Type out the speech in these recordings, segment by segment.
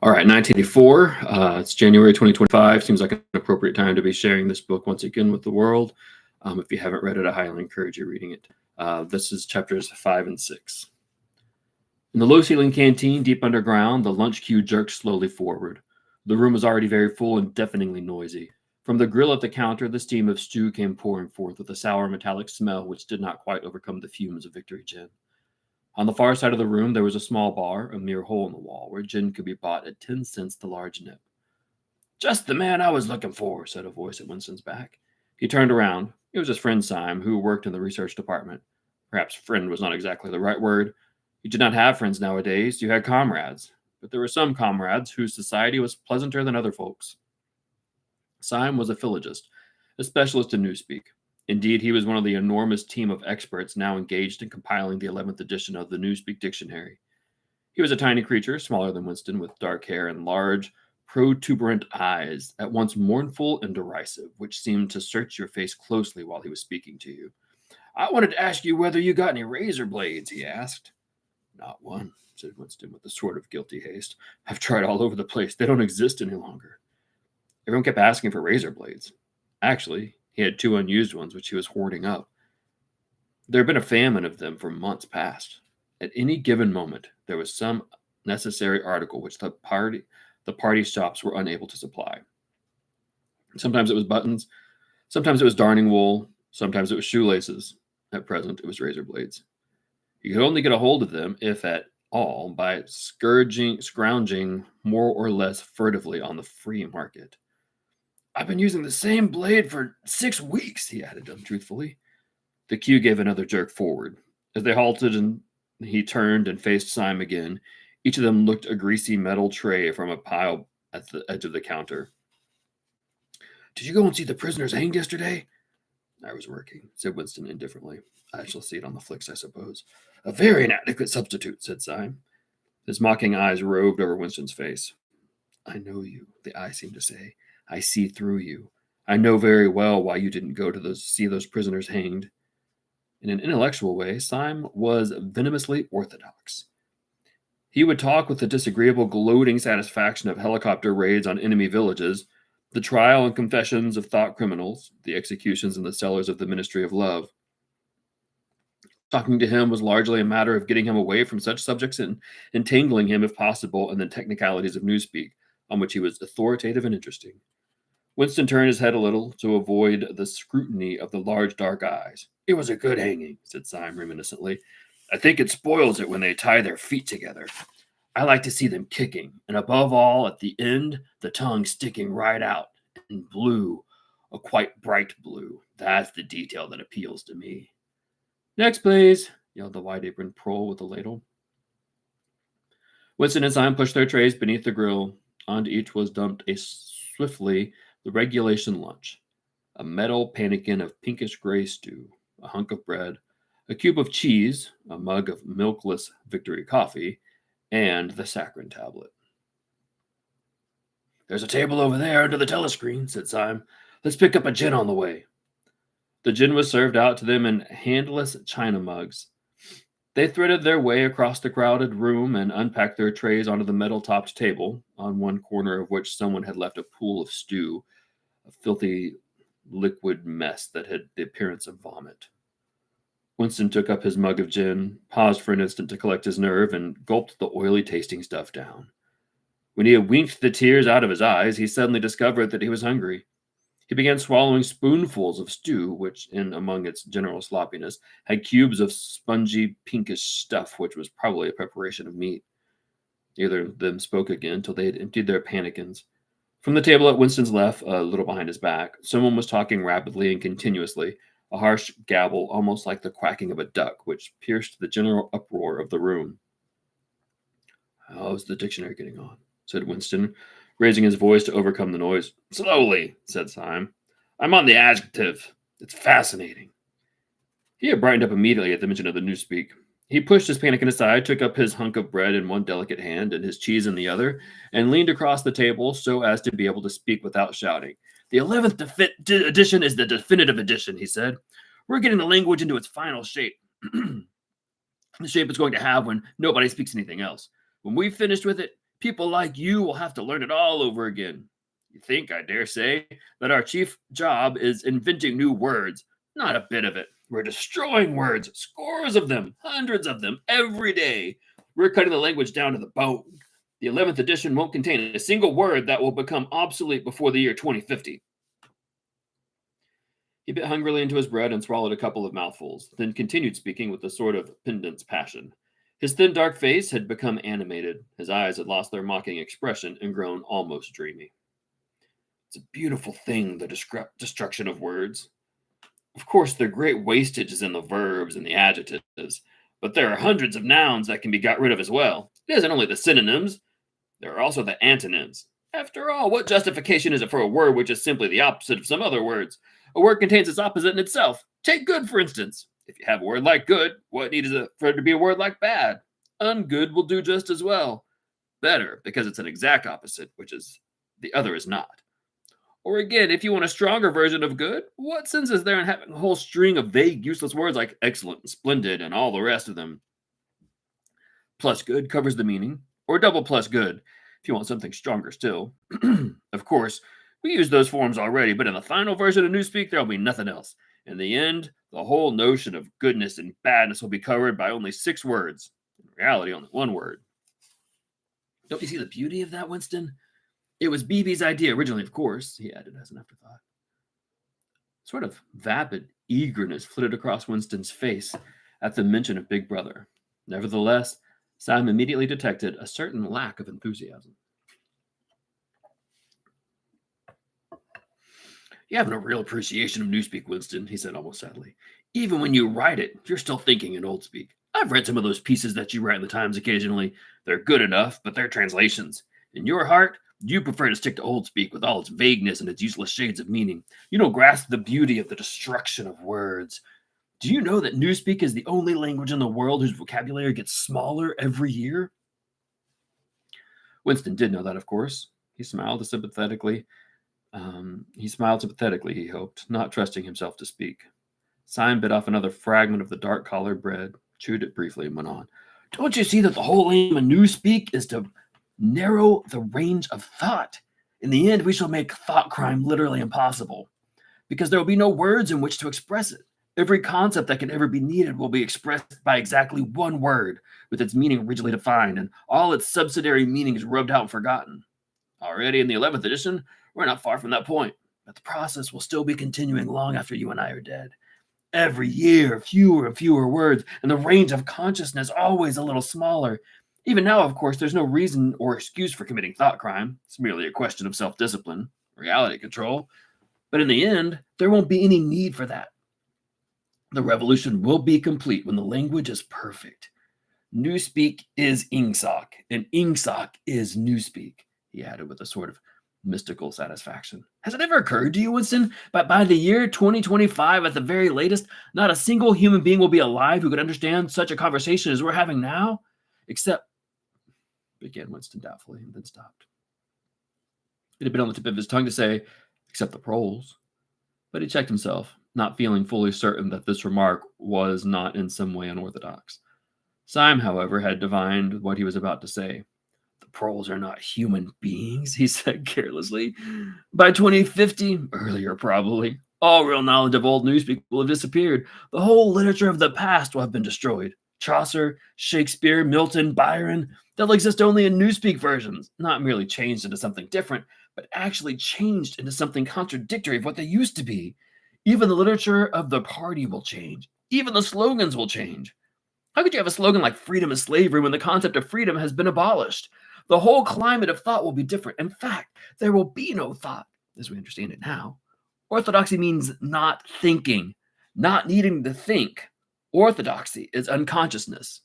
All right, 1984. It's January 2025. Seems like an appropriate time to be sharing this book once again with the world. If you haven't read it, I highly encourage you reading it. This is chapters 5 and 6. In the low-ceiling canteen deep underground, the lunch queue jerked slowly forward. The room was already very full and deafeningly noisy. From the grill at the counter, the steam of stew came pouring forth with a sour metallic smell which did not quite overcome the fumes of Victory Gin. On the far side of the room, there was a small bar, a mere hole in the wall, where gin could be bought at 10 cents the large nip. "Just the man I was looking for," said a voice at Winston's back. He turned around. It was his friend Syme, who worked in the research department. Perhaps friend was not exactly the right word. You did not have friends nowadays, you had comrades. But there were some comrades whose society was pleasanter than other folks. Syme was a philologist, a specialist in Newspeak. Indeed, he was one of the enormous team of experts now engaged in compiling the 11th edition of the Newspeak Dictionary. He was a tiny creature, smaller than Winston, with dark hair and large, protuberant eyes, at once mournful and derisive, which seemed to search your face closely while he was speaking to you. "I wanted to ask you whether you got any razor blades," he asked. "Not one," said Winston with a sort of guilty haste. "I've tried all over the place. They don't exist any longer." Everyone kept asking for razor blades. Actually, he had 2 unused ones, which he was hoarding up. There had been a famine of them for months past. At any given moment, there was some necessary article which the party shops were unable to supply. Sometimes it was buttons, sometimes it was darning wool, sometimes it was shoelaces. At present, it was razor blades. You could only get a hold of them, if at all, by scrounging more or less furtively on the free market. "I've been using the same blade for 6 weeks," he added untruthfully. The queue gave another jerk forward. As they halted and he turned and faced Syme again, each of them looked a greasy metal tray from a pile at the edge of the counter. "Did you go and see the prisoners hanged yesterday?" "I was working," said Winston indifferently. "I shall see it on the flicks, I suppose." "A very inadequate substitute," said Syme. His mocking eyes roved over Winston's face. "I know you," the eye seemed to say. "I see through you. I know very well why you didn't go to see those prisoners hanged." In an intellectual way, Syme was venomously orthodox. He would talk with the disagreeable, gloating satisfaction of helicopter raids on enemy villages, the trial and confessions of thought criminals, the executions in the cellars of the Ministry of Love. Talking to him was largely a matter of getting him away from such subjects and entangling him, if possible, in the technicalities of Newspeak, on which he was authoritative and interesting. Winston turned his head a little to avoid the scrutiny of the large dark eyes. "It was a good hanging," said Syme reminiscently. "I think it spoils it when they tie their feet together. I like to see them kicking, and above all, at the end, the tongue sticking right out, in blue, a quite bright blue. That's the detail that appeals to me." "Next, please," yelled the wide-aproned prole with the ladle. Winston and Syme pushed their trays beneath the grill. Onto each was dumped swiftly the regulation lunch: a metal pannikin of pinkish-gray stew, a hunk of bread, a cube of cheese, a mug of milkless Victory coffee, and the saccharin tablet. "There's a table over there under the telescreen," said Syme. "Let's pick up a gin on the way." The gin was served out to them in handless china mugs. They threaded their way across the crowded room and unpacked their trays onto the metal-topped table, on one corner of which someone had left a pool of stew, a filthy liquid mess that had the appearance of vomit. Winston took up his mug of gin, paused for an instant to collect his nerve, and gulped the oily-tasting stuff down. When he had winked the tears out of his eyes, he suddenly discovered that he was hungry. He began swallowing spoonfuls of stew, which, in among its general sloppiness, had cubes of spongy, pinkish stuff, which was probably a preparation of meat. Neither of them spoke again till they had emptied their pannikins. From the table at Winston's left, a little behind his back, someone was talking rapidly and continuously, a harsh gabble almost like the quacking of a duck, which pierced the general uproar of the room. "How's the dictionary getting on?" said Winston, raising his voice to overcome the noise. "Slowly," said Syme. "I'm on the adjective. It's fascinating." He had brightened up immediately at the mention of the Newspeak. He pushed his pannikin aside, took up his hunk of bread in one delicate hand and his cheese in the other, and leaned across the table so as to be able to speak without shouting. "The 11th edition is the definitive edition," he said. "We're getting the language into its final shape. The shape it's going to have when nobody speaks anything else. When we've finished with it, People like you will have to learn it all over again. You think, I dare say, that our chief job is inventing new words. Not a bit of it. We're destroying words, scores of them, hundreds of them, every day. We're cutting the language down to the bone. The 11th edition won't contain a single word that will become obsolete before the year 2050. He bit hungrily into his bread and swallowed a couple of mouthfuls, then continued speaking with a sort of pendant's passion. His thin, dark face had become animated. His eyes had lost their mocking expression and grown almost dreamy. It's a beautiful thing, the destruction of words. Of course, their great wastage is in the verbs and the adjectives, but there are hundreds of nouns that can be got rid of as well. It isn't only the synonyms, there are also the antonyms. After all, what justification is it for a word which is simply the opposite of some other words? A word contains its opposite in itself. Take good, for instance. If you have a word like good, what need is it for it to be a word like bad? Ungood will do just as well. Better, because it's an exact opposite, which is the other is not. Or again, if you want a stronger version of good, what sense is there in having a whole string of vague, useless words like excellent and splendid and all the rest of them? Plus good covers the meaning, or double plus good, if you want something stronger still. Of course, we use those forms already, but in the final version of Newspeak, there'll be nothing else. In the end, the whole notion of goodness and badness will be covered by only 6 words. In reality, only 1 word. Don't you see the beauty of that, Winston? It was BB's idea originally, of course, he added as an afterthought. Sort of vapid eagerness flitted across Winston's face at the mention of Big Brother. Nevertheless, Sam immediately detected a certain lack of enthusiasm. You have no real appreciation of Newspeak, Winston, he said almost sadly. Even when you write it, you're still thinking in Old Speak. I've read some of those pieces that you write in the Times occasionally. They're good enough, but they're translations. In your heart, you prefer to stick to Old Speak with all its vagueness and its useless shades of meaning. You don't grasp the beauty of the destruction of words. Do you know that Newspeak is the only language in the world whose vocabulary gets smaller every year? Winston did know that, of course. He smiled sympathetically, he hoped, not trusting himself to speak. Syme bit off another fragment of the dark-collared bread, chewed it briefly, and went on. Don't you see that the whole aim of Newspeak is to narrow the range of thought? In the end, we shall make thought crime literally impossible, because there will be no words in which to express it. Every concept that can ever be needed will be expressed by exactly 1 word, with its meaning rigidly defined, and all its subsidiary meanings rubbed out and forgotten. Already in the 11th edition, we're not far from that point, but the process will still be continuing long after you and I are dead. Every year, fewer and fewer words, and the range of consciousness always a little smaller. Even now, of course, there's no reason or excuse for committing thought crime. It's merely a question of self-discipline, reality control. But in the end, there won't be any need for that. The revolution will be complete when the language is perfect. Newspeak is Ingsoc, and Ingsoc is Newspeak, he added with a sort of mystical satisfaction. Has it ever occurred to you, Winston, that by the year 2025, at the very latest, not a single human being will be alive who could understand such a conversation as we're having now? Except, began Winston doubtfully, and then stopped. It had been on the tip of his tongue to say, except the proles. But he checked himself, not feeling fully certain that this remark was not in some way unorthodox. Syme, however, had divined what he was about to say. The proles are not human beings, he said carelessly. By 2050, earlier probably, all real knowledge of old Newspeak will have disappeared. The whole literature of the past will have been destroyed. Chaucer, Shakespeare, Milton, Byron, they'll exist only in Newspeak versions, not merely changed into something different, but actually changed into something contradictory of what they used to be. Even the literature of the party will change. Even the slogans will change. How could you have a slogan like freedom is slavery when the concept of freedom has been abolished? The whole climate of thought will be different. In fact, there will be no thought, as we understand it now. Orthodoxy means not thinking, not needing to think. Orthodoxy is unconsciousness.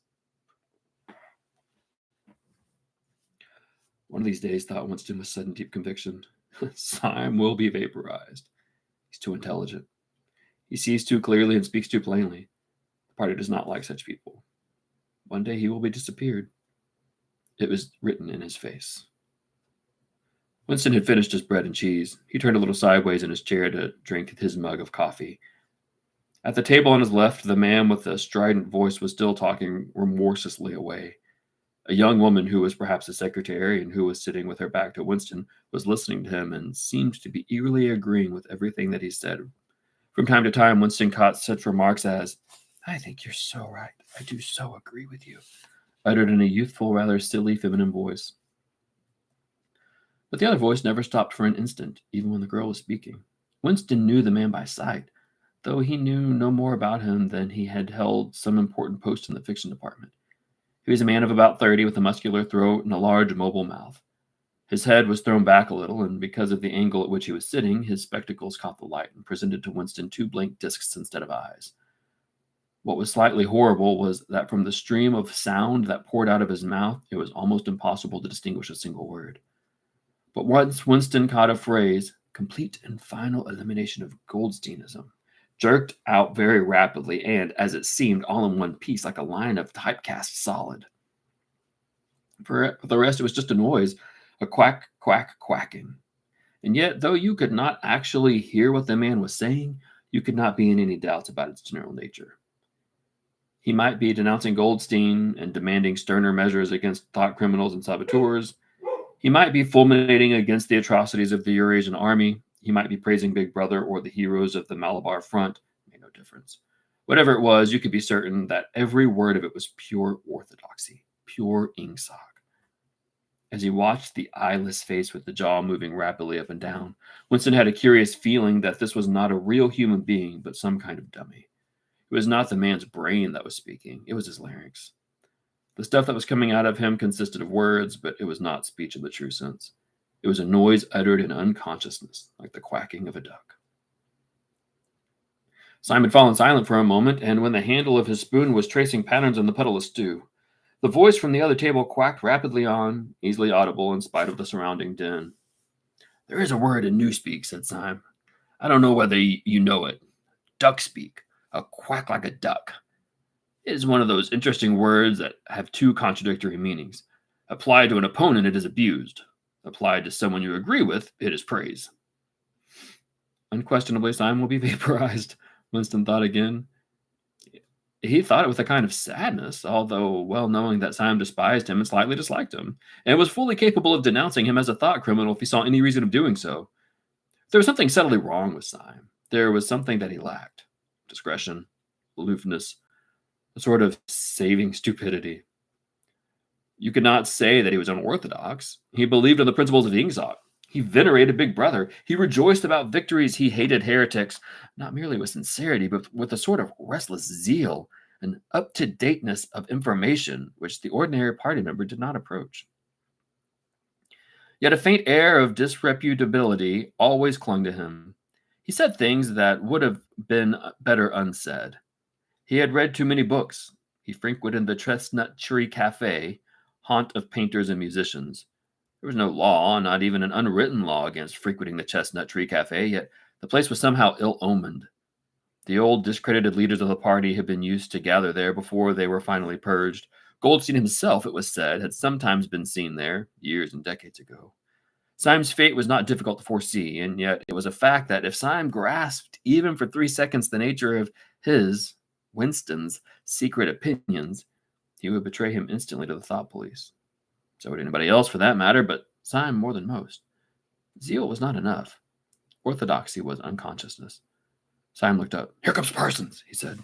One of these days, thought Winston with sudden deep conviction, Syme will be vaporized. He's too intelligent. He sees too clearly and speaks too plainly. The party does not like such people. One day he will be disappeared. It was written in his face. Winston had finished his bread and cheese. He turned a little sideways in his chair to drink his mug of coffee. At the table on his left, the man with the strident voice was still talking remorselessly away. A young woman who was perhaps a secretary and who was sitting with her back to Winston was listening to him and seemed to be eagerly agreeing with everything that he said. From time to time, Winston caught such remarks as, "I think you're so right. I do so agree with you," uttered in a youthful, rather silly, feminine voice. But the other voice never stopped for an instant, even when the girl was speaking. Winston knew the man by sight, though he knew no more about him than he had held some important post in the fiction department. He was a man of about 30 with a muscular throat and a large, mobile mouth. His head was thrown back a little, and because of the angle at which he was sitting, his spectacles caught the light and presented to Winston two blank discs instead of eyes. What was slightly horrible was that from the stream of sound that poured out of his mouth, it was almost impossible to distinguish a single word. But once Winston caught a phrase, "complete and final elimination of Goldsteinism," jerked out very rapidly and, as it seemed, all in one piece, like a line of typecast solid. For the rest, it was just a noise, a quack, quack, quacking. And yet, though you could not actually hear what the man was saying, you could not be in any doubts about its general nature. He might be denouncing Goldstein and demanding sterner measures against thought criminals and saboteurs. He might be fulminating against the atrocities of the Eurasian army. He might be praising Big Brother or the heroes of the Malabar Front. It made no difference. Whatever it was, you could be certain that every word of it was pure orthodoxy, pure ingsoc. As he watched the eyeless face with the jaw moving rapidly up and down, Winston had a curious feeling that this was not a real human being, but some kind of dummy. It was not the man's brain that was speaking. It was his larynx. The stuff that was coming out of him consisted of words, but it was not speech in the true sense. It was a noise uttered in unconsciousness, like the quacking of a duck. Simon had fallen silent for a moment, and when the handle of his spoon was tracing patterns in the puddle of stew, the voice from the other table quacked rapidly on, easily audible in spite of the surrounding din. "There is a word in Newspeak," said Simon. "I don't know whether you know it. Duck speak. A quack like a duck. It is one of those interesting words that have two contradictory meanings. Applied to an opponent, it is abused. Applied to someone you agree with, it is praise." Unquestionably, Simon will be vaporized, Winston thought again. He thought it with a kind of sadness, although well knowing that Simon despised him and slightly disliked him, and was fully capable of denouncing him as a thought criminal if he saw any reason of doing so. There was something subtly wrong with Simon. There was something that he lacked. Discretion, aloofness, a sort of saving stupidity. You could not say that he was unorthodox. He believed in the principles of Ingsoc. He venerated Big Brother. He rejoiced about victories. He hated heretics, not merely with sincerity, but with a sort of restless zeal, an up-to-dateness of information which the ordinary party member did not approach. Yet a faint air of disreputability always clung to him. He said things that would have been better unsaid. He had read too many books. He frequented the Chestnut Tree Cafe, haunt of painters and musicians. There was no law, not even an unwritten law against frequenting the Chestnut Tree Cafe, yet the place was somehow ill-omened. The old discredited leaders of the party had been used to gather there before they were finally purged. Goldstein himself, it was said, had sometimes been seen there, years and decades ago. Syme's fate was not difficult to foresee, and yet it was a fact that if Syme grasped, even for 3 seconds, the nature of his, Winston's, secret opinions, he would betray him instantly to the thought police. So would anybody else, for that matter, but Syme more than most. Zeal was not enough. Orthodoxy was unconsciousness. Syme looked up. "Here comes Parsons," he said.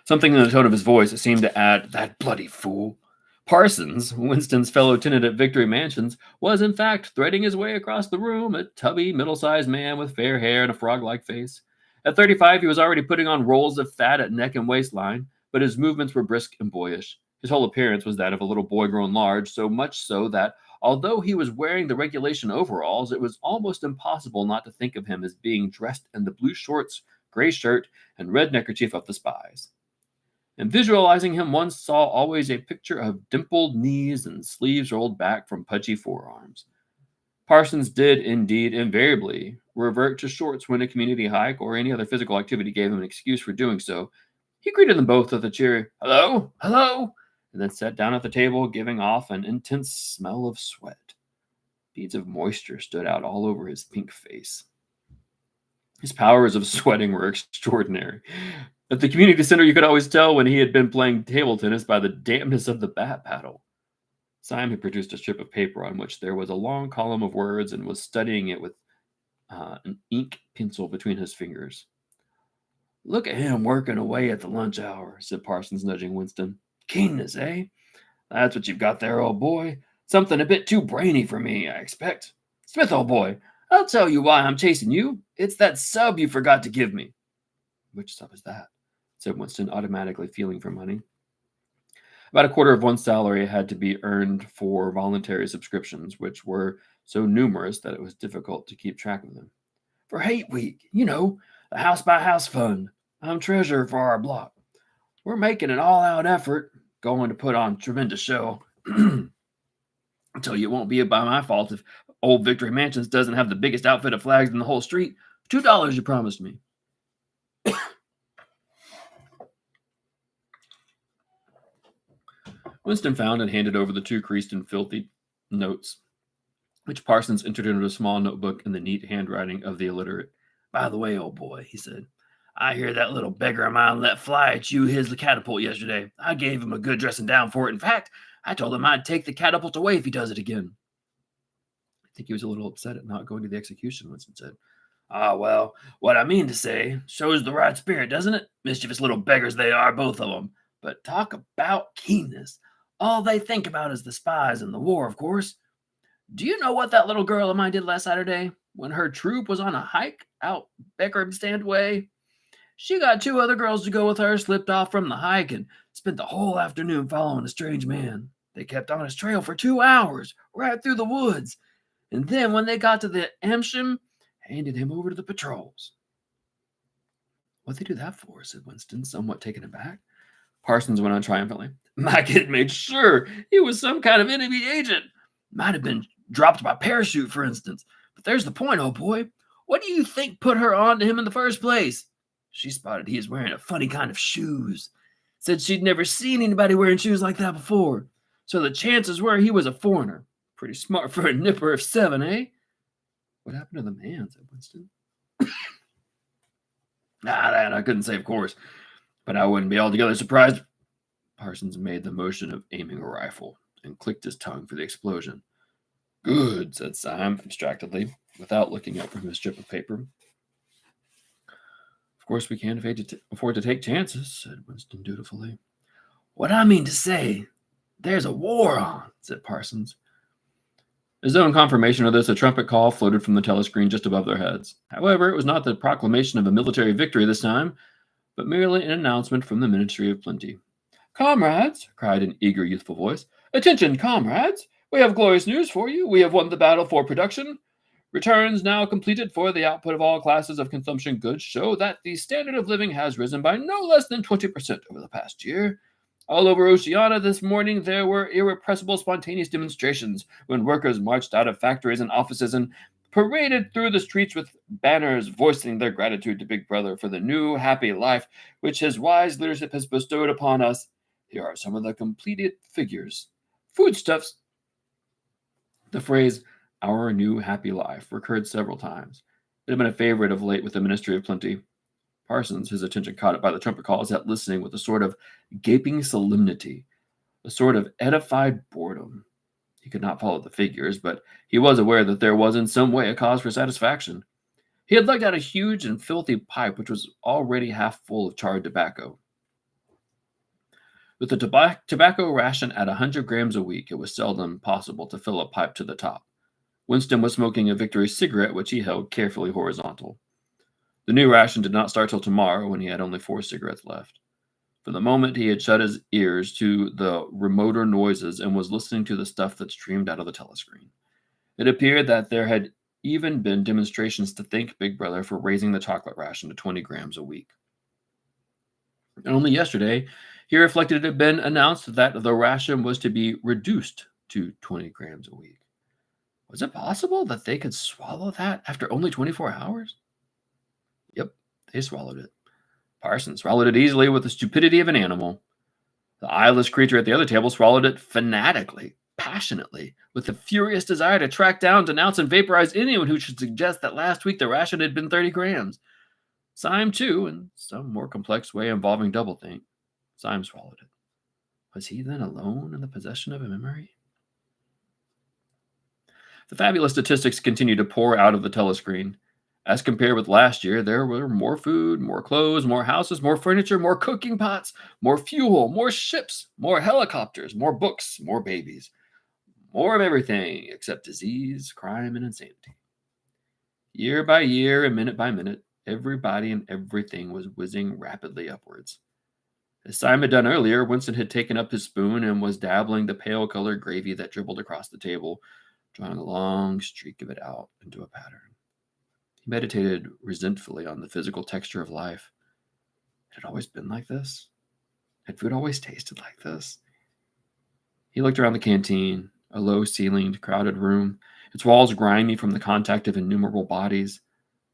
Something in the tone of his voice that seemed to add, "That bloody fool." Parsons, Winston's fellow tenant at Victory Mansions, was in fact threading his way across the room, a tubby, middle-sized man with fair hair and a frog-like face. At 35, he was already putting on rolls of fat at neck and waistline, but his movements were brisk and boyish. His whole appearance was that of a little boy grown large, so much so that, although he was wearing the regulation overalls, it was almost impossible not to think of him as being dressed in the blue shorts, gray shirt, and red neckerchief of the spies. In visualizing him, one saw always a picture of dimpled knees and sleeves rolled back from pudgy forearms. Parsons did, indeed, invariably revert to shorts when a community hike or any other physical activity gave him an excuse for doing so. He greeted them both with a cheery, "Hello, hello," and then sat down at the table, giving off an intense smell of sweat. Beads of moisture stood out all over his pink face. His powers of sweating were extraordinary. At the community center, you could always tell when he had been playing table tennis by the dampness of the bat paddle. Simon had produced a strip of paper on which there was a long column of words and was studying it with an ink pencil between his fingers. "Look at him working away at the lunch hour," said Parsons, nudging Winston. "Keenness, eh? That's what you've got there, old boy. Something a bit too brainy for me, I expect. Smith, old boy, I'll tell you why I'm chasing you. It's that sub you forgot to give me." "Which sub is that?" said Winston, automatically feeling for money. About a quarter of one's salary had to be earned for voluntary subscriptions, which were so numerous that it was difficult to keep track of them. "For Hate Week, the house-by-house fund. I'm treasurer for our block. We're making an all-out effort, going to put on a tremendous show. I'll tell you, it won't be by my fault if Old Victory Mansions doesn't have the biggest outfit of flags in the whole street. $2 you promised me." Winston found and handed over the 2 creased and filthy notes, which Parsons entered into a small notebook in the neat handwriting of the illiterate. "By the way, old boy," he said, "I hear that little beggar of mine let fly at you his catapult yesterday. I gave him a good dressing down for it. In fact, I told him I'd take the catapult away if he does it again." "I think he was a little upset at not going to the execution," Winston said. "Ah, well, what I mean to say shows the right spirit, doesn't it? Mischievous little beggars they are, both of them. But talk about keenness. All they think about is the spies and the war, of course. Do you know what that little girl of mine did last Saturday when her troop was on a hike out Beckerstand way? She got 2 other girls to go with her, slipped off from the hike, and spent the whole afternoon following a strange man. They kept on his trail for 2 hours, right through the woods. And then when they got to the Emsham, handed him over to the patrols." "What'd they do that for?" said Winston, somewhat taken aback. Parsons went on triumphantly. "My kid made sure he was some kind of enemy agent. Might have been dropped by parachute, for instance. But there's the point, old boy. What do you think put her on to him in the first place? She spotted he was wearing a funny kind of shoes. Said she'd never seen anybody wearing shoes like that before. So the chances were he was a foreigner. Pretty smart for a nipper of 7, eh?" "What happened to the man?" said Winston. That I couldn't say, of course. But I wouldn't be altogether surprised." Parsons made the motion of aiming a rifle and clicked his tongue for the explosion. "Good," said Syme abstractedly, without looking up from his strip of paper. "Of course we can't afford to take chances," said Winston dutifully. "What I mean to say, there's a war on," said Parsons. As though in confirmation of this, a trumpet call floated from the telescreen just above their heads. However, it was not the proclamation of a military victory this time, but merely an announcement from the Ministry of Plenty. "Comrades," cried an eager, youthful voice. "Attention, comrades! We have glorious news for you. We have won the battle for production. Returns now completed for the output of all classes of consumption goods show that the standard of living has risen by no less than 20% over the past year. All over Oceania this morning there were irrepressible spontaneous demonstrations when workers marched out of factories and offices and paraded through the streets with banners voicing their gratitude to Big Brother for the new happy life which his wise leadership has bestowed upon us. Here are some of the completed figures. Foodstuffs." The phrase, "our new happy life," recurred several times. It had been a favorite of late with the Ministry of Plenty. Parsons, his attention caught by the trumpet call, sat listening with a sort of gaping solemnity, a sort of edified boredom. He could not follow the figures, but he was aware that there was in some way a cause for satisfaction. He had lugged out a huge and filthy pipe which was already half full of charred tobacco. With the tobacco ration at 100 grams a week, it was seldom possible to fill a pipe to the top. Winston was smoking a Victory cigarette, which he held carefully horizontal. The new ration did not start till tomorrow, when he had only 4 cigarettes left. For the moment, he had shut his ears to the remoter noises and was listening to the stuff that streamed out of the telescreen. It appeared that there had even been demonstrations to thank Big Brother for raising the chocolate ration to 20 grams a week. And only yesterday, he reflected it had been announced that the ration was to be reduced to 20 grams a week. Was it possible that they could swallow that after only 24 hours? Yep, they swallowed it. Parsons swallowed it easily with the stupidity of an animal. The eyeless creature at the other table swallowed it fanatically, passionately, with the furious desire to track down, denounce, and vaporize anyone who should suggest that last week the ration had been 30 grams. Syme, too, in some more complex way involving doublethink. Syme swallowed it. Was he then alone in the possession of a memory? The fabulous statistics continued to pour out of the telescreen. As compared with last year, there were more food, more clothes, more houses, more furniture, more cooking pots, more fuel, more ships, more helicopters, more books, more babies. More of everything except disease, crime, and insanity. Year by year and minute by minute, everybody and everything was whizzing rapidly upwards. As Syme had done earlier, Winston had taken up his spoon and was dabbling the pale-colored gravy that dribbled across the table, drawing a long streak of it out into a pattern. He meditated resentfully on the physical texture of life. Had it always been like this? Had food always tasted like this? He looked around the canteen, a low-ceilinged, crowded room, its walls grimy from the contact of innumerable bodies,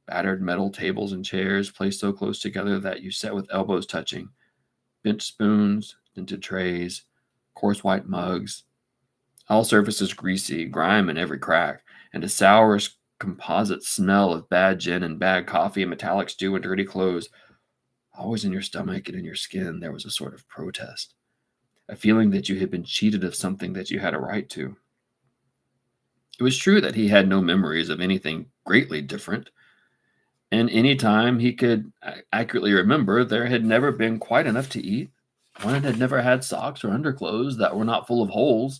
battered metal tables and chairs placed so close together that you sat with elbows touching, bent spoons, dented trays, coarse white mugs, all surfaces greasy, grime in every crack, and a sour composite smell of bad gin and bad coffee and metallic stew and dirty clothes. Always in your stomach and in your skin there was a sort of protest, a feeling that you had been cheated of something that you had a right to. It was true that he had no memories of anything greatly different, and any time he could accurately remember, there had never been quite enough to eat. One had never had socks or underclothes that were not full of holes.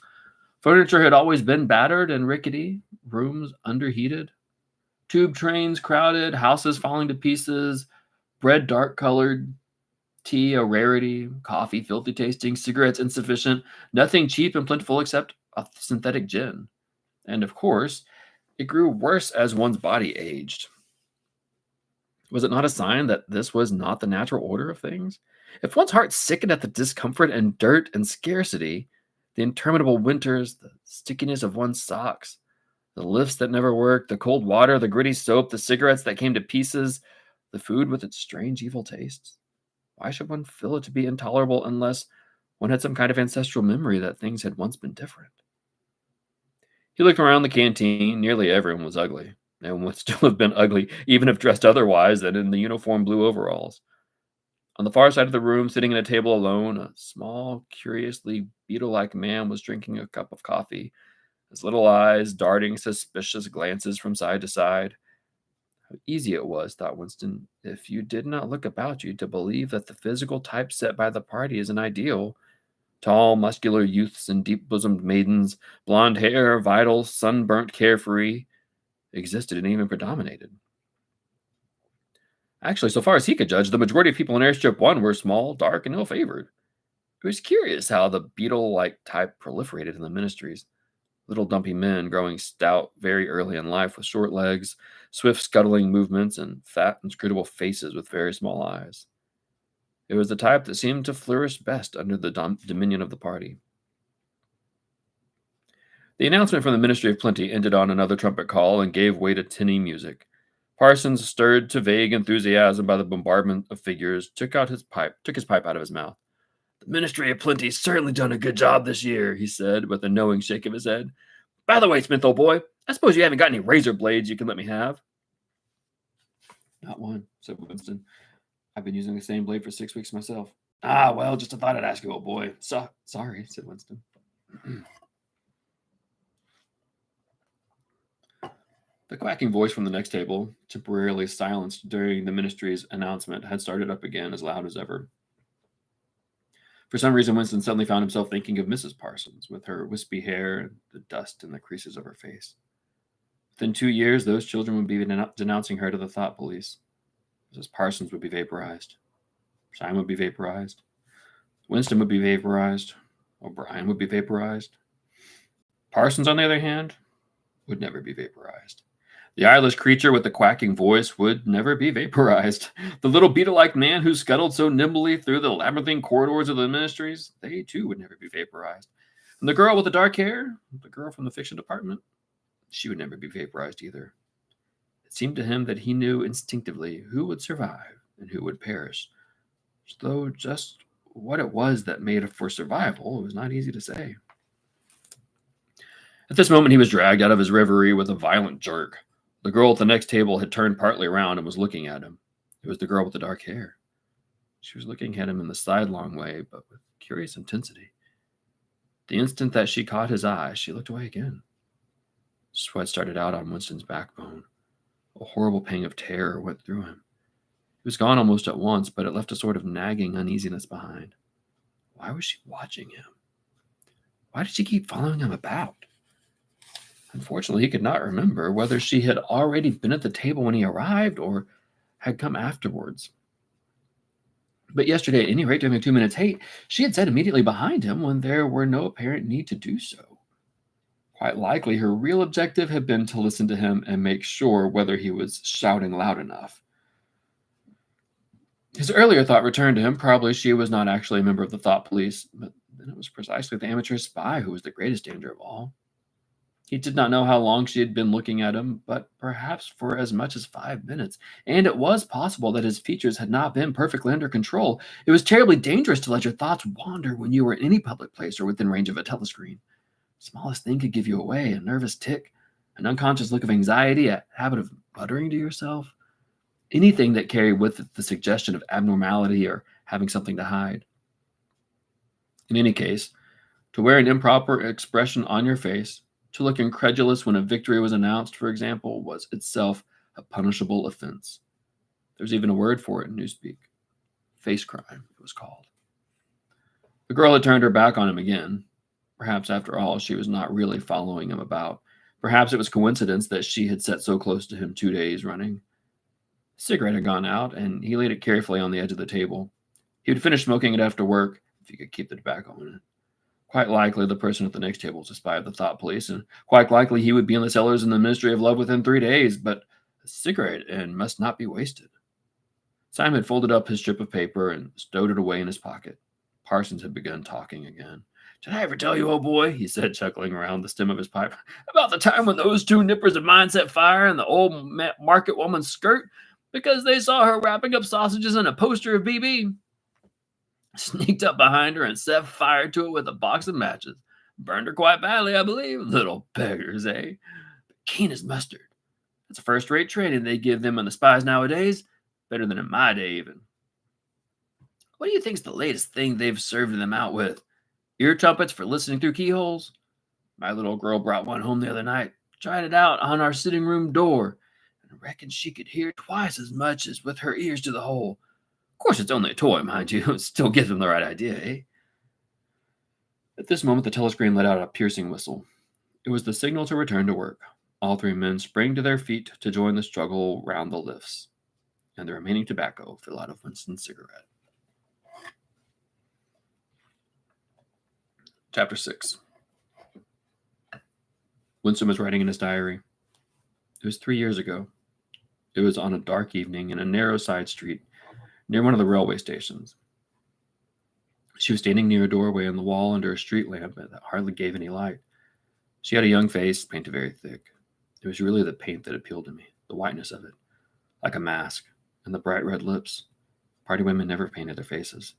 Furniture had always been battered and rickety, rooms underheated, tube trains crowded, houses falling to pieces, bread dark-colored, tea a rarity, coffee filthy tasting, cigarettes insufficient, nothing cheap and plentiful except a synthetic gin. And of course, it grew worse as one's body aged. Was it not a sign that this was not the natural order of things? If one's heart sickened at the discomfort and dirt and scarcity, the interminable winters, the stickiness of one's socks, the lifts that never worked, the cold water, the gritty soap, the cigarettes that came to pieces, the food with its strange evil tastes, why should one feel it to be intolerable unless one had some kind of ancestral memory that things had once been different? He looked around the canteen. Nearly everyone was ugly, and would still have been ugly even if dressed otherwise than in the uniform blue overalls. On the far side of the room, sitting at a table alone, a small, curiously beetle-like man was drinking a cup of coffee, his little eyes darting suspicious glances from side to side. How easy it was, thought Winston, if you did not look about you, to believe that the physical type set by the party is an ideal. Tall, muscular youths and deep-bosomed maidens, blonde hair, vital, sunburnt, carefree, existed and even predominated. Actually, so far as he could judge, the majority of people in Airship 1 were small, dark, and ill-favored. It was curious how the beetle-like type proliferated in the ministries. Little dumpy men growing stout very early in life with short legs, swift scuttling movements, and fat, inscrutable faces with very small eyes. It was the type that seemed to flourish best under the dominion of the party. The announcement from the Ministry of Plenty ended on another trumpet call and gave way to tinny music. Parsons, stirred to vague enthusiasm by the bombardment of figures, took his pipe out of his mouth. "The Ministry of Plenty's certainly done a good job this year," he said, with a knowing shake of his head. "By the way, Smith, old boy, I suppose you haven't got any razor blades you can let me have?" "Not one," said Winston. "I've been using the same blade for 6 weeks myself." "Ah, well, just a thought I'd ask you, old boy." Sorry, said Winston. The quacking voice from the next table, temporarily silenced during the ministry's announcement, had started up again as loud as ever. For some reason, Winston suddenly found himself thinking of Mrs. Parsons, with her wispy hair and the dust in the creases of her face. Within 2 years, those children would be denouncing her to the thought police. Mrs. Parsons would be vaporized. Syme would be vaporized. Winston would be vaporized. O'Brien would be vaporized. Parsons, on the other hand, would never be vaporized. The eyeless creature with the quacking voice would never be vaporized. The little beetle-like man who scuttled so nimbly through the labyrinthine corridors of the ministries, they too would never be vaporized. And the girl with the dark hair, the girl from the fiction department, she would never be vaporized either. It seemed to him that he knew instinctively who would survive and who would perish, though just what it was that made for survival was not easy to say. At this moment, he was dragged out of his reverie with a violent jerk. The girl at the next table had turned partly around and was looking at him. It was the girl with the dark hair. She was looking at him in the sidelong way, but with curious intensity. The instant that she caught his eye, she looked away again. Sweat started out on Winston's backbone. A horrible pang of terror went through him. It was gone almost at once, but it left a sort of nagging uneasiness behind. Why was she watching him? Why did she keep following him about? Unfortunately, he could not remember whether she had already been at the table when he arrived or had come afterwards. But yesterday, at any rate, during the 2 minutes hate, she had sat immediately behind him when there were no apparent need to do so. Quite likely, her real objective had been to listen to him and make sure whether he was shouting loud enough. His earlier thought returned to him. Probably she was not actually a member of the thought police, but then it was precisely the amateur spy who was the greatest danger of all. He did not know how long she had been looking at him, but perhaps for as much as 5 minutes. And it was possible that his features had not been perfectly under control. It was terribly dangerous to let your thoughts wander when you were in any public place or within range of a telescreen. The smallest thing could give you away, a nervous tic, an unconscious look of anxiety, a habit of muttering to yourself. Anything that carried with it the suggestion of abnormality or having something to hide. In any case, to wear an improper expression on your face, to look incredulous when a victory was announced, for example, was itself a punishable offense. There's even a word for it in Newspeak. Face crime, it was called. The girl had turned her back on him again. Perhaps, after all, she was not really following him about. Perhaps it was coincidence that she had sat so close to him 2 days running. His cigarette had gone out, and he laid it carefully on the edge of the table. He would finish smoking it after work, if he could keep the tobacco in it. Quite likely the person at the next table was a spy of the thought police, and quite likely he would be in the cellars in the Ministry of Love within 3 days, but a cigarette and must not be wasted. Simon had folded up his strip of paper and stowed it away in his pocket. Parsons had begun talking again. "Did I ever tell you, old boy," he said, chuckling around the stem of his pipe, "about the time when those two nippers of mine set fire in the old market woman's skirt because they saw her wrapping up sausages in a poster of BB? Sneaked up behind her and set fire to it with a box of matches. Burned her quite badly, I believe. Little beggars, eh? Keen as mustard. That's a first-rate training they give them in the spies nowadays. Better than in my day, even. What do you think's the latest thing they've served them out with? Ear trumpets for listening through keyholes? My little girl brought one home the other night. Tried it out on our sitting room door. And reckoned she could hear twice as much as with her ears to the hole. Of course, it's only a toy, mind you. It still gives them the right idea, eh?" At this moment, the telescreen let out a piercing whistle. It was the signal to return to work. All three men sprang to their feet to join the struggle round the lifts, and the remaining tobacco fell out of Winston's cigarette. Chapter 6. Winston was writing in his diary. It was 3 years ago. It was on a dark evening in a narrow side street near one of the railway stations. She was standing near a doorway in the wall under a street lamp that hardly gave any light. She had a young face, painted very thick. It was really the paint that appealed to me, the whiteness of it, like a mask, and the bright red lips. Party women never painted their faces.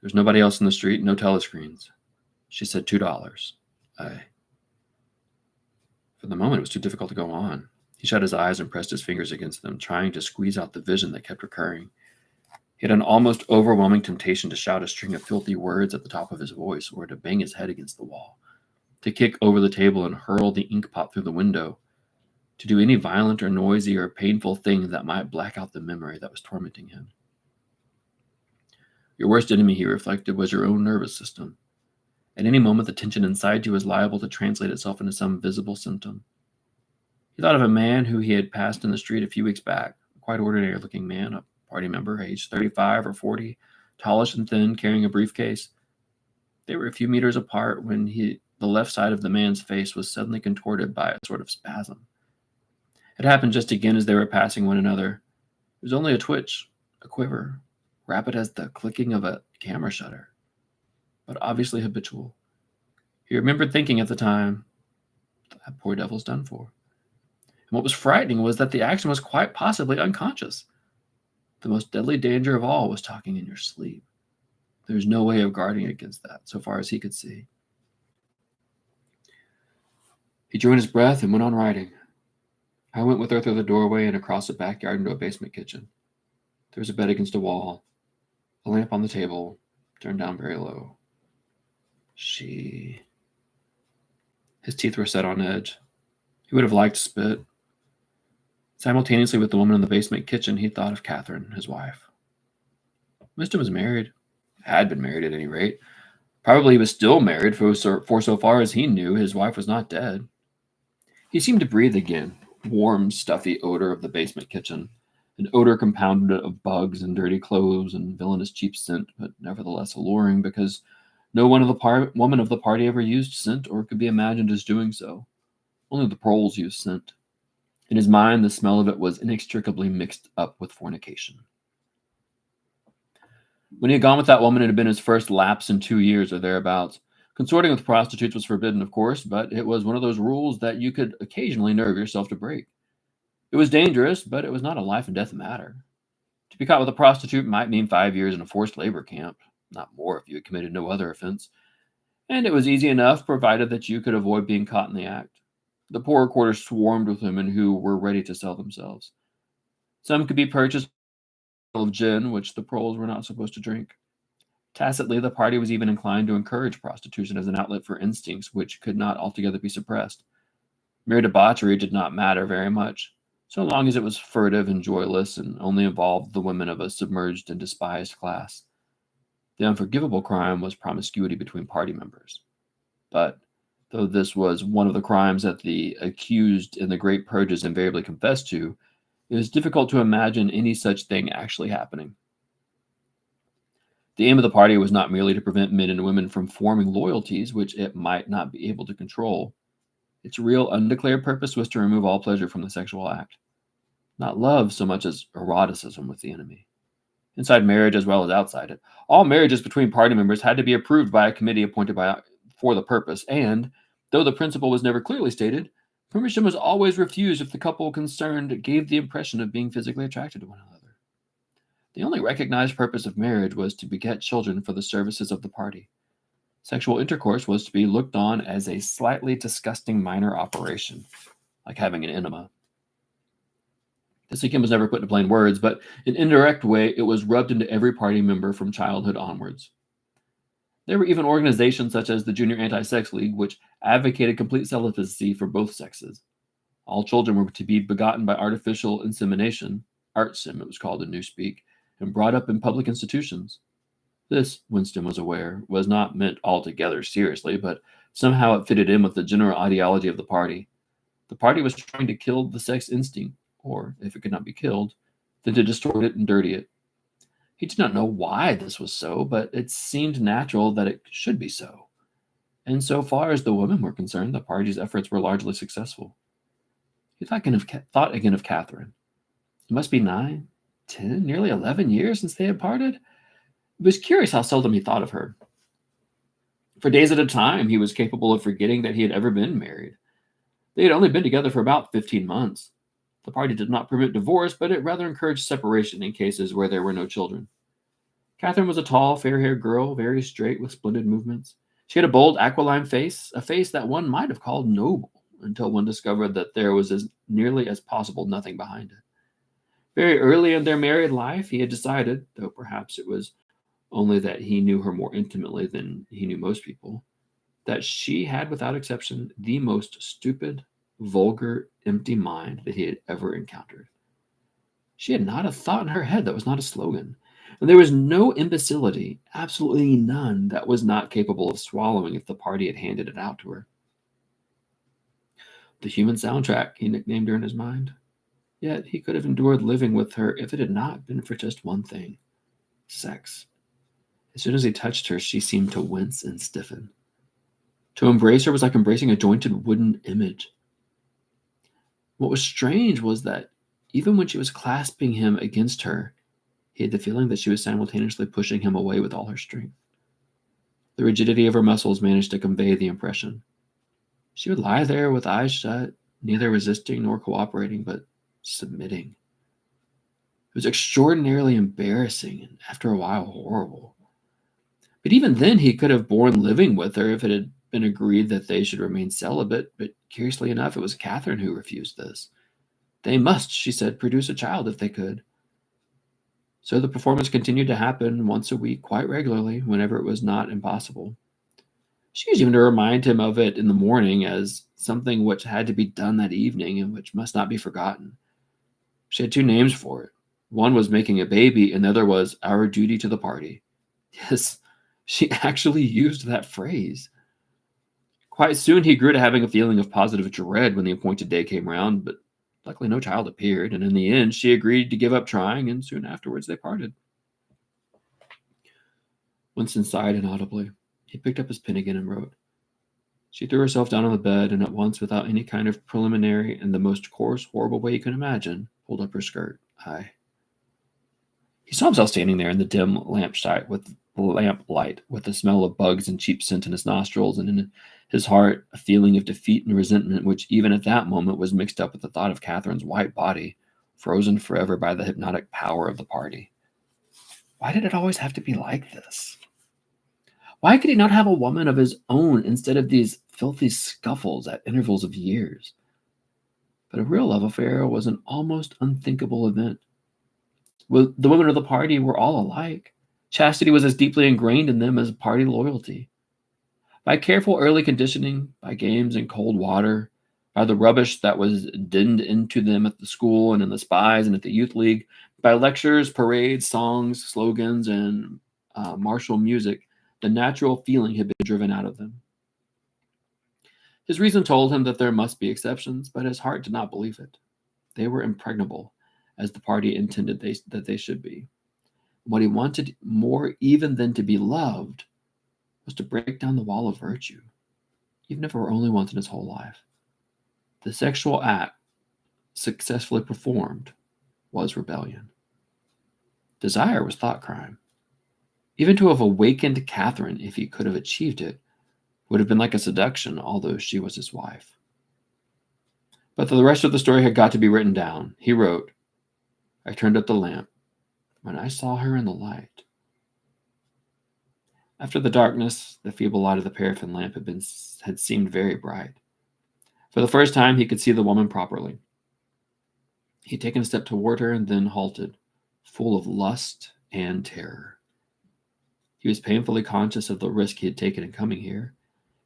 There was nobody else in the street, no telescreens. She said $2. For the moment, it was too difficult to go on. He shut his eyes and pressed his fingers against them, trying to squeeze out the vision that kept recurring. He had an almost overwhelming temptation to shout a string of filthy words at the top of his voice, or to bang his head against the wall, to kick over the table and hurl the ink pot through the window, to do any violent or noisy or painful thing that might black out the memory that was tormenting him. Your worst enemy, he reflected, was your own nervous system. At any moment, the tension inside you was liable to translate itself into some visible symptom. He thought of a man who he had passed in the street a few weeks back, a quite ordinary-looking man, a party member, aged 35 or 40, tallish and thin, carrying a briefcase. They were a few meters apart when the left side of the man's face was suddenly contorted by a sort of spasm. It happened just again as they were passing one another. It was only a twitch, a quiver, rapid as the clicking of a camera shutter, but obviously habitual. He remembered thinking at the time, that poor devil's done for. And what was frightening was that the action was quite possibly unconscious. The most deadly danger of all was talking in your sleep. There was no way of guarding against that, so far as he could see. He drew in his breath and went on writing. I went with her through the doorway and across the backyard into a basement kitchen. There was a bed against a wall, a lamp on the table, turned down very low. His teeth were set on edge. He would have liked to spit. Simultaneously with the woman in the basement kitchen, he thought of Catherine, his wife. Winston was married. Had been married at any rate. Probably he was still married, for so far as he knew, his wife was not dead. He seemed to breathe again, warm, stuffy odor of the basement kitchen, an odor compounded of bugs and dirty clothes and villainous cheap scent, but nevertheless alluring because no woman of the party ever used scent or could be imagined as doing so. Only the proles used scent. In his mind, the smell of it was inextricably mixed up with fornication. When he had gone with that woman, it had been his first lapse in 2 years or thereabouts. Consorting with prostitutes was forbidden, of course, but it was one of those rules that you could occasionally nerve yourself to break. It was dangerous, but it was not a life and death matter. To be caught with a prostitute might mean 5 years in a forced labor camp, not more if you had committed no other offense. And it was easy enough, provided that you could avoid being caught in the act. The poorer quarters swarmed with women who were ready to sell themselves. Some could be purchased of gin, which the proles were not supposed to drink. Tacitly, the party was even inclined to encourage prostitution as an outlet for instincts which could not altogether be suppressed. Mere debauchery did not matter very much, so long as it was furtive and joyless and only involved the women of a submerged and despised class. The unforgivable crime was promiscuity between party members. But though this was one of the crimes that the accused in the great purges invariably confessed to, it is difficult to imagine any such thing actually happening. The aim of the party was not merely to prevent men and women from forming loyalties which it might not be able to control. Its real undeclared purpose was to remove all pleasure from the sexual act. Not love so much as eroticism with the enemy. Inside marriage as well as outside it, all marriages between party members had to be approved by a committee appointed for the purpose, and, though the principle was never clearly stated, permission was always refused if the couple concerned gave the impression of being physically attracted to one another. The only recognized purpose of marriage was to beget children for the services of the party. Sexual intercourse was to be looked on as a slightly disgusting minor operation, like having an enema. This again was never put into plain words, but in an indirect way it was rubbed into every party member from childhood onwards. There were even organizations such as the Junior Anti-Sex League, which advocated complete celibacy for both sexes. All children were to be begotten by artificial insemination, ArtSim it was called in Newspeak, and brought up in public institutions. This, Winston was aware, was not meant altogether seriously, but somehow it fitted in with the general ideology of the party. The party was trying to kill the sex instinct, or, if it could not be killed, then to distort it and dirty it. He did not know why this was so, but it seemed natural that it should be so. And so far as the women were concerned, the party's efforts were largely successful. He thought again of Catherine. It must be 9, 10, nearly 11 years since they had parted. It was curious how seldom he thought of her. For days at a time, he was capable of forgetting that he had ever been married. They had only been together for about 15 months. The party did not permit divorce, but it rather encouraged separation in cases where there were no children. Catherine was a tall, fair-haired girl, very straight with splendid movements. She had a bold, aquiline face, a face that one might have called noble, until one discovered that there was as nearly as possible nothing behind it. Very early in their married life, he had decided, though perhaps it was only that he knew her more intimately than he knew most people, that she had, without exception, the most stupid, vulgar, empty mind that he had ever encountered. She had not a thought in her head that was not a slogan, and there was no imbecility, absolutely none, that was not capable of swallowing if the party had handed it out to her. The human soundtrack, he nicknamed her in his mind. Yet he could have endured living with her if it had not been for just one thing: sex. As soon as he touched her, she seemed to wince and stiffen. To embrace her was like embracing a jointed wooden image. What was strange was that even when she was clasping him against her, he had the feeling that she was simultaneously pushing him away with all her strength. The rigidity of her muscles managed to convey the impression. She would lie there with eyes shut, neither resisting nor cooperating, but submitting. It was extraordinarily embarrassing and, after a while, horrible. But even then, he could have borne living with her if it had been agreed that they should remain celibate, but curiously enough, it was Catherine who refused this. They must, she said, produce a child if they could. So the performance continued to happen once a week quite regularly whenever it was not impossible. She used even to remind him of it in the morning as something which had to be done that evening and which must not be forgotten. She had two names for it. One was making a baby, and the other was our duty to the party. Yes, she actually used that phrase. Quite soon he grew to having a feeling of positive dread when the appointed day came round, but luckily no child appeared, and in the end she agreed to give up trying, and soon afterwards they parted. Winston sighed inaudibly. He picked up his pen again and wrote. She threw herself down on the bed and at once, without any kind of preliminary, in the most coarse, horrible way you can imagine, pulled up her skirt. He saw himself standing there in the dim lamplight with the smell of bugs and cheap scent in his nostrils, and in his heart a feeling of defeat and resentment which even at that moment was mixed up with the thought of Catherine's white body, frozen forever by the hypnotic power of the party. Why did it always have to be like this? Why could he not have a woman of his own instead of these filthy scuffles at intervals of years? But a real love affair was an almost unthinkable event. Well, the women of the party were all alike. Chastity was as deeply ingrained in them as party loyalty. By careful early conditioning, by games in cold water, by the rubbish that was dinned into them at the school and in the spies and at the youth league, by lectures, parades, songs, slogans, and martial music, the natural feeling had been driven out of them. His reason told him that there must be exceptions, but his heart did not believe it. They were impregnable, as the party intended that they should be. What he wanted more even than to be loved was to break down the wall of virtue, even if it were only once in his whole life. The sexual act, successfully performed, was rebellion. Desire was thought crime. Even to have awakened Catherine, if he could have achieved it, would have been like a seduction, although she was his wife. But the rest of the story had got to be written down. He wrote, I turned up the lamp. When I saw her in the light. After the darkness, the feeble light of the paraffin lamp had seemed very bright. For the first time, he could see the woman properly. He had taken a step toward her and then halted, full of lust and terror. He was painfully conscious of the risk he had taken in coming here.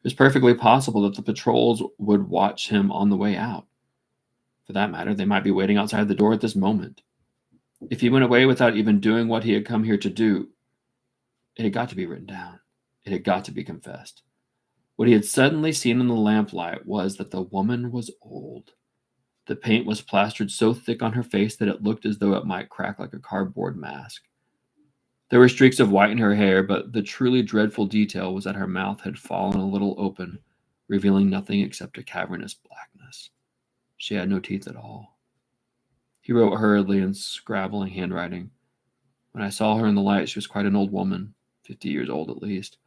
It was perfectly possible that the patrols would watch him on the way out. For that matter, they might be waiting outside the door at this moment. If he went away without even doing what he had come here to do, it had got to be written down. It had got to be confessed. What he had suddenly seen in the lamplight was that the woman was old. The paint was plastered so thick on her face that it looked as though it might crack like a cardboard mask. There were streaks of white in her hair, but the truly dreadful detail was that her mouth had fallen a little open, revealing nothing except a cavernous blackness. She had no teeth at all. He wrote hurriedly in scrabbling handwriting. When I saw her in the light, she was quite an old woman, 50 years old at least.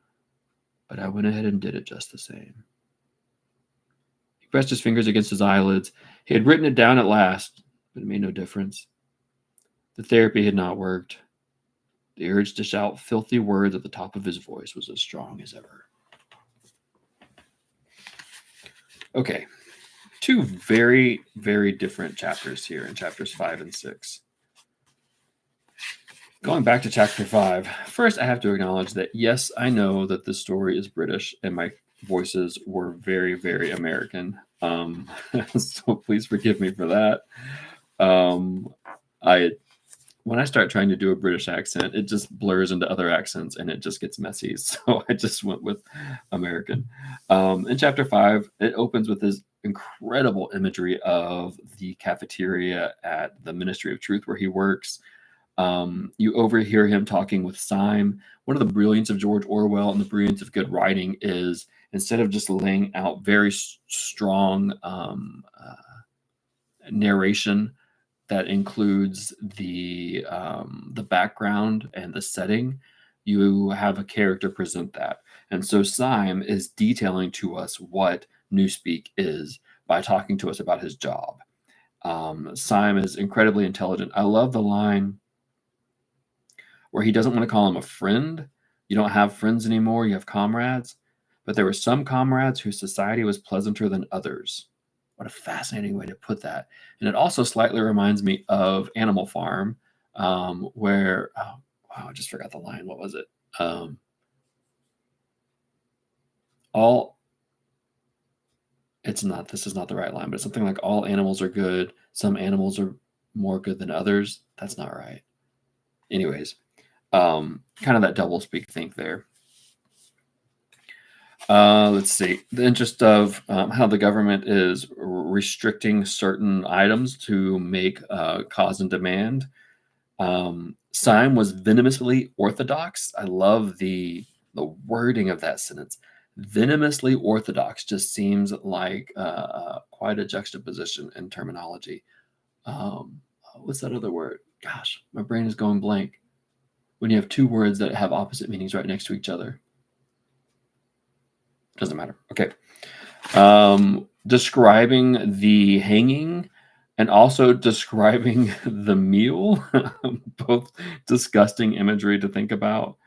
But I went ahead and did it just the same. He pressed his fingers against his eyelids. He had written it down at last, but it made no difference. The therapy had not worked. The urge to shout filthy words at the top of his voice was as strong as ever. Okay. Two very, very different chapters here in chapters 5 and 6. Going back to chapter 5, first I have to acknowledge that, yes, I know that this story is British and my voices were very, very American. So please forgive me for that. When I start trying to do a British accent, it just blurs into other accents and it just gets messy. So I just went with American. In chapter 5, it opens with this incredible imagery of the cafeteria at the Ministry of Truth where he works. You overhear him talking with Syme. One of the brilliance of George Orwell and the brilliance of good writing is instead of just laying out very strong narration that includes the background and the setting, you have a character present that. And so Syme is detailing to us what Newspeak is by talking to us about his job. Syme is incredibly intelligent. I love the line where he doesn't want to call him a friend. You don't have friends anymore, you have comrades. But there were some comrades whose society was pleasanter than others. What a fascinating way to put that. And it also slightly reminds me of Animal Farm, where, oh, wow, I just forgot the line. What was it? All It's not, this is not the right line, but it's something like all animals are good. Some animals are more good than others. That's not right. Anyways, kind of that double speak think there. Let's see. The interest of how the government is restricting certain items to make cause and demand. Syme was venomously orthodox. I love the wording of that sentence. Venomously orthodox just seems like quite a juxtaposition in terminology. What's that other word? Gosh, my brain is going blank. When you have two words that have opposite meanings right next to each other. Doesn't matter. Okay. Describing the hanging and also describing the meal, both disgusting imagery to think about.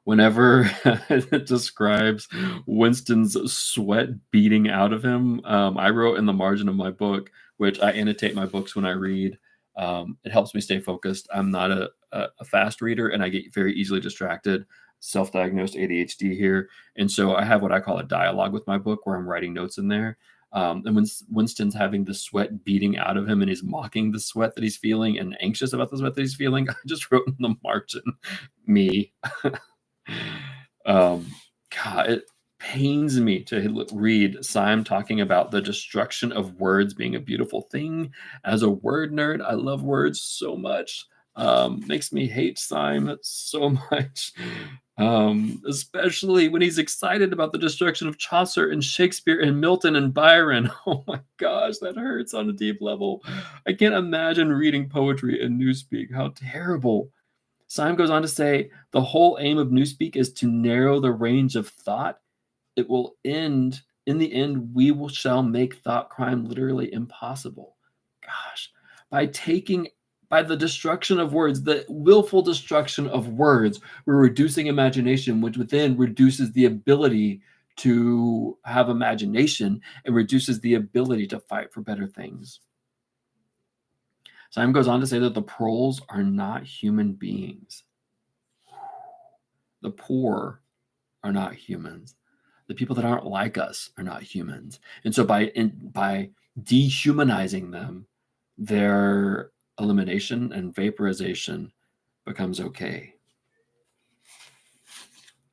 Whenever it describes Winston's sweat beating out of him, I wrote in the margin of my book, which I annotate my books when I read. It helps me stay focused. I'm not a fast reader, and I get very easily distracted. Self-diagnosed ADHD here, and so I have what I call a dialogue with my book, where I'm writing notes in there. And when Winston's having the sweat beating out of him, and he's mocking the sweat that he's feeling and anxious about the sweat that he's feeling, I just wrote in the margin, me. God, it pains me to read Syme talking about the destruction of words being a beautiful thing. As a word nerd, I love words so much. Makes me hate Syme so much. Especially when he's excited about the destruction of Chaucer and Shakespeare and Milton and Byron. Oh my gosh, that hurts on a deep level. I can't imagine reading poetry in Newspeak. How terrible. Syme goes on to say, the whole aim of Newspeak is to narrow the range of thought. It will end, in the end, shall make thought crime literally impossible. Gosh, by the destruction of words, the willful destruction of words, we're reducing imagination, which then reduces the ability to have imagination and reduces the ability to fight for better things. Syme goes on to say that the proles are not human beings. The poor are not humans. The people that aren't like us are not humans. And so by dehumanizing them, their elimination and vaporization becomes okay.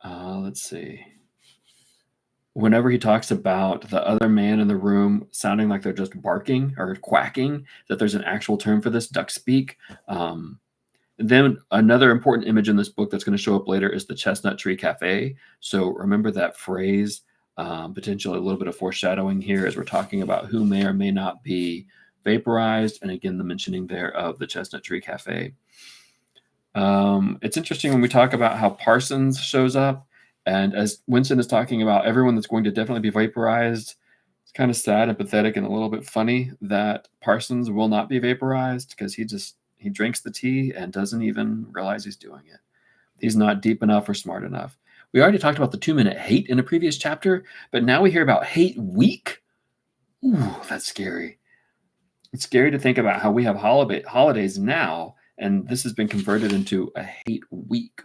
Let's see. Whenever he talks about the other man in the room sounding like they're just barking or quacking, that there's an actual term for this, duck speak. And then another important image in this book that's going to show up later is the Chestnut Tree Cafe. So remember that phrase, potentially a little bit of foreshadowing here as we're talking about who may or may not be vaporized. And again, the mentioning there of the Chestnut Tree Cafe. It's interesting when we talk about how Parsons shows up. And as Winston is talking about everyone that's going to definitely be vaporized, it's kind of sad and pathetic and a little bit funny that Parsons will not be vaporized because he drinks the tea and doesn't even realize he's doing it. He's not deep enough or smart enough. We already talked about the 2-minute hate in a previous chapter, but now we hear about hate week. Ooh, that's scary. It's scary to think about how we have holidays now, and this has been converted into a hate week.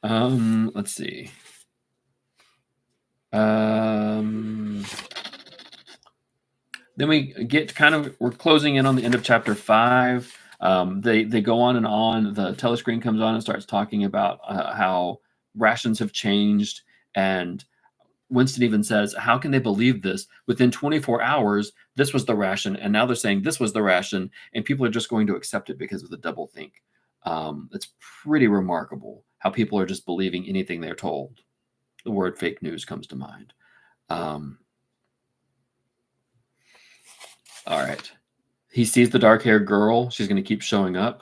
Let's see. Then we get we're closing in on the end of chapter 5. They go on and on. The telescreen comes on and starts talking about how rations have changed. And Winston even says, how can they believe this? Within 24 hours, this was the ration. And now they're saying this was the ration. And people are just going to accept it because of the double think. It's pretty remarkable how people are just believing anything they're told. The word fake news comes to mind. All right. He sees the dark-haired girl. She's going to keep showing up.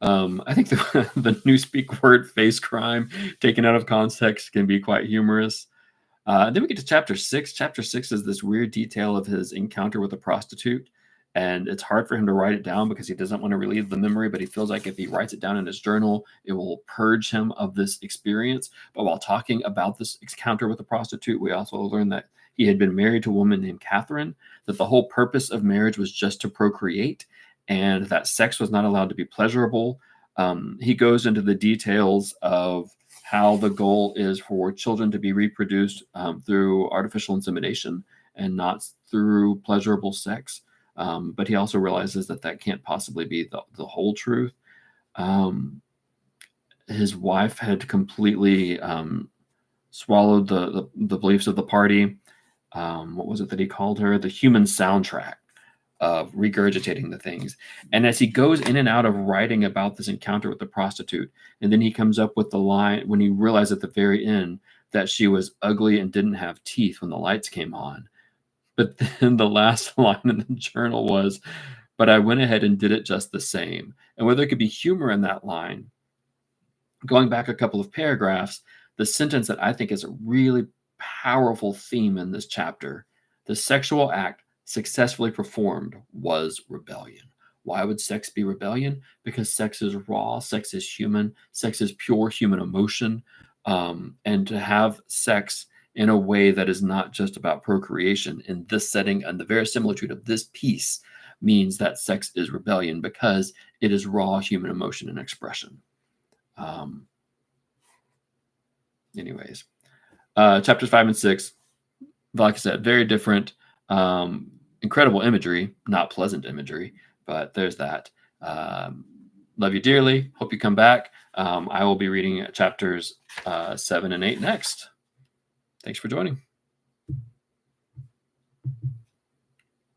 I think the Newspeak word face crime taken out of context can be quite humorous. Then we get to chapter 6. Chapter 6 is this weird detail of his encounter with a prostitute. And it's hard for him to write it down because he doesn't want to relive the memory, but he feels like if he writes it down in his journal, it will purge him of this experience. But while talking about this encounter with the prostitute, we also learn that he had been married to a woman named Catherine, that the whole purpose of marriage was just to procreate, and that sex was not allowed to be pleasurable. He goes into the details of how the goal is for children to be reproduced through artificial insemination and not through pleasurable sex. But he also realizes that that can't possibly be the whole truth. His wife had completely swallowed the beliefs of the party. What was it that he called her? The human soundtrack of regurgitating the things. And as he goes in and out of writing about this encounter with the prostitute, and then he comes up with the line when he realized at the very end that she was ugly and didn't have teeth when the lights came on. But then the last line in the journal was, "But I went ahead and did it just the same." And where there could be humor in that line, going back a couple of paragraphs, the sentence that I think is a really powerful theme in this chapter, the sexual act successfully performed was rebellion. Why would sex be rebellion? Because sex is raw, sex is human, sex is pure human emotion. And to have sex in a way that is not just about procreation in this setting and the verisimilitude of this piece means that sex is rebellion because it is raw human emotion and expression. Anyways, chapters 5 and 6, like I said, very different. Incredible imagery, not pleasant imagery, but there's that. Love you dearly. Hope you come back. I will be reading chapters 7 and 8 next. Thanks for joining.